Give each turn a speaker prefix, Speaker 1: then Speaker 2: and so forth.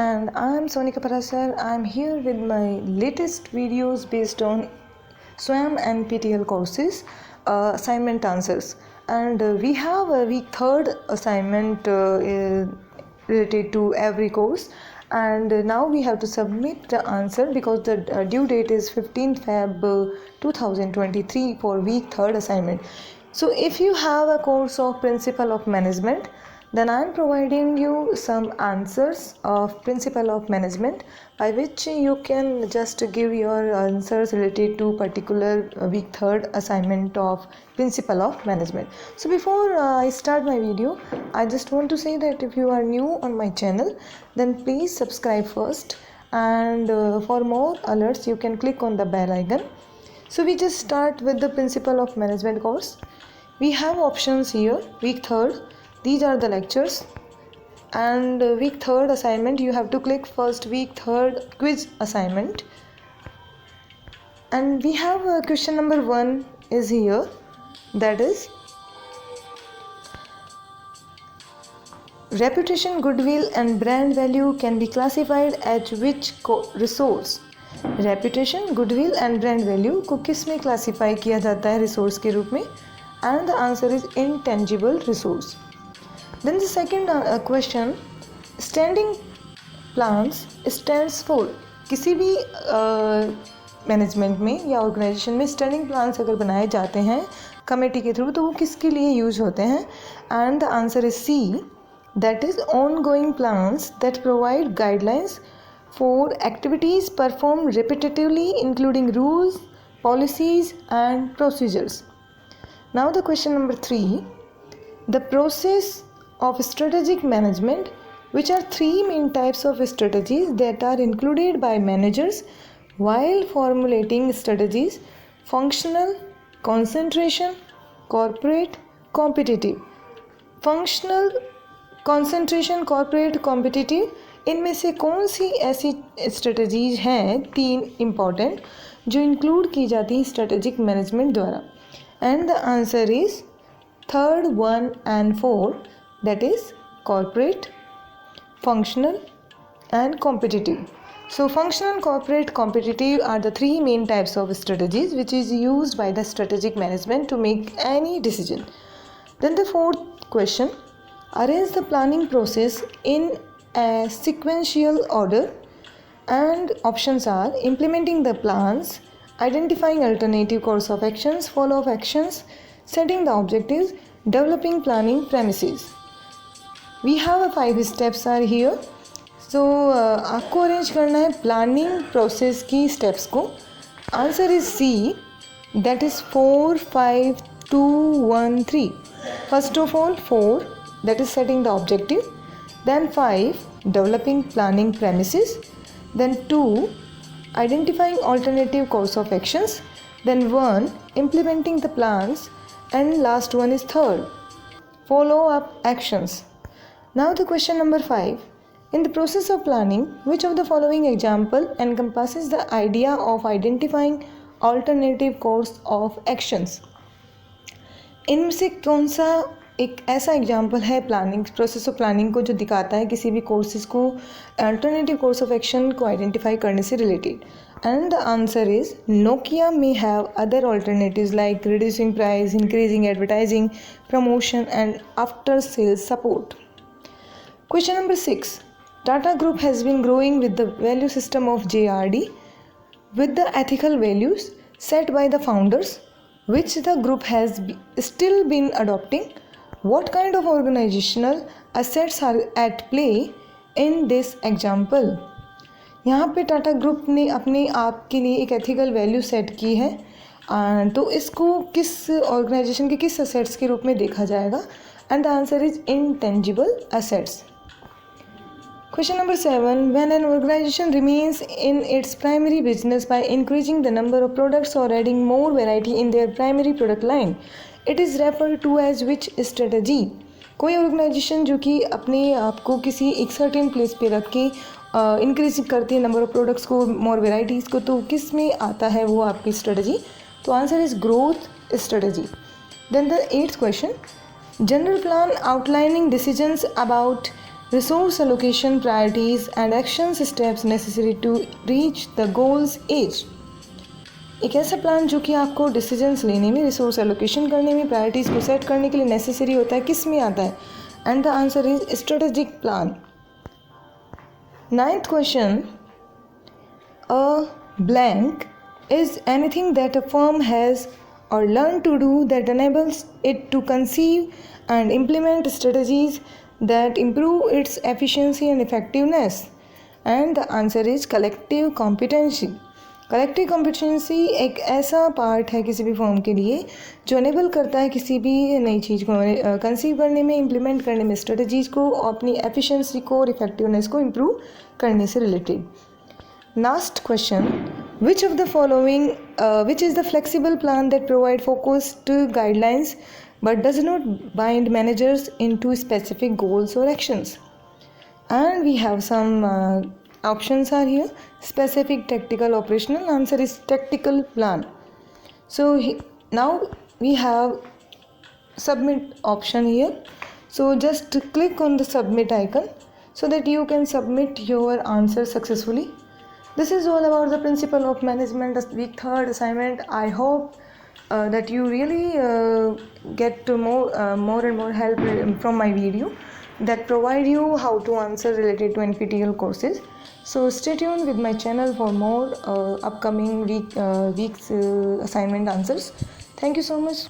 Speaker 1: and I'm Sonika Parasar. I'm here with my latest videos based on SWAM and PTL courses, assignment answers. And we have a week third assignment related to every course. And now we have to submit the answer because the due date is 15th Feb 2023 for week third assignment. So if you have a course of Principle of Management, then I am providing you some answers of Principle of Management by which you can just give your answers related to particular week third assignment of Principle of Management. So before I start my video, I just want to say that if you are new on my channel, then please subscribe first, and for more alerts you can click on the bell icon. So we just start with the Principle of Management course. We have options here. Week third, these are the lectures, and week third assignment you have to click first week third quiz assignment, and we have question number 1 is here, that is reputation, goodwill and brand value can be classified as which resource. Reputation, goodwill and brand value को किस में classify किया जाता है resource के रूप में? And the answer is intangible resource. Then the second question, standing plans stands for. किसी भी मैनेजमेंट में या ऑर्गेनाइजेशन में स्टैंडिंग प्लान्स अगर बनाए जाते हैं कमेटी के थ्रू तो वो किसके लिए यूज होते हैं? And the answer is C, that is ongoing plans that provide guidelines for activities performed repetitively, including rules, policies and procedures. Now the question number 3, the process of strategic management, which are 3 main types of strategies that are included by managers while formulating strategies: functional, concentration, corporate, competitive. Functional, concentration, corporate, competitive, इनमें से कौन सी ऐसी strategies हैं 3 important जो include की जाती है strategic management द्वारा? And the answer is third 1 and 4, that is corporate, functional and competitive. So functional, corporate, competitive are the 3 main types of strategies which is used by the strategic management to make any decision. Then the fourth question, arrange the planning process in a sequential order, and options are implementing the plans, identifying alternative course of actions, follow up actions, setting the objectives, developing planning premises. We have 5 steps are here. So आपको arrange करना है planning process की steps को. Answer is C, that is 4 5 2 1 3. First of all 4, that is setting the objective. Then 5, developing planning premises. Then 2, identifying alternative course of actions. Then 1, implementing the plans. And last one is 3rd, follow up actions. Now the question number 5, in the process of planning, which of the following example encompasses the idea of identifying alternative course of actions? इनमें से कौन सा एक ऐसा example है planning process of planning को जो दिखाता है किसी भी कोर्सेज को अल्टरनेटिव कोर्स ऑफ एक्शन को आइडेंटिफाई करने से related? And the answer is Nokia may have other alternatives like reducing price, increasing advertising, promotion and after sales support. Question number 6, Tata group has been growing with the value system of JRD with the ethical values set by the founders, which the group has still been adopting. What kind of organizational assets are at play in this example? यहाँ पे Tata group ने अपने आप के लिए एक ethical value set की है, तो इसको किस ऑर्गेनाइजेशन के किस असेट्स के रूप में देखा जाएगा? And the answer is intangible assets. Question number 7, when an organization remains in its primary business by increasing the number of products or adding more variety in their primary product line, it is referred to as which strategy? कोई organisation जो कि अपने आप को किसी एक certain place पे रख के इंक्रीज करती है नंबर ऑफ प्रोडक्ट्स को, मोर वेराइटीज़ को, तो किस में आता है वो आपकी स्ट्रेटजी? तो answer is growth strategy. Then the 8th question, general plan outlining decisions about resource allocation, priorities and action steps necessary to reach the goals is। एक ऐसा प्लान जो कि आपको डिसीजंस लेने में, रिसोर्स एलोकेशन करने में, प्रायोरिटीज़ को सेट करने के लिए नेसेसरी होता है, किस में आता है? And the answer is strategic plan. 9th question, a blank is anything that a firm has or learn to do that enables it to conceive and implement strategies that improve its efficiency and effectiveness, and the answer is collective competency। Collective competency एक ऐसा part है किसी भी form के लिए जो enable करता है किसी भी नई चीज़ को कंसीव करने में, इम्प्लीमेंट करने में, स्ट्रेटजीज़ को, अपनी एफिशिएंसी को और इफेक्टिवनेस को इम्प्रूव करने से related. Last question, which is the flexible plan that provide focused guidelines but does not bind managers into specific goals or actions? And we have some options are here: specific, tactical, operational. Answer is tactical plan. So now we have submit option here. So just click on the submit icon so that you can submit your answer successfully. This is all about the principle of management, week 3rd assignment. I hope that you really get to more and more help from my video that provide you how to answer related to NPTEL courses. So stay tuned with my channel for more upcoming week's assignment answers. Thank you so much.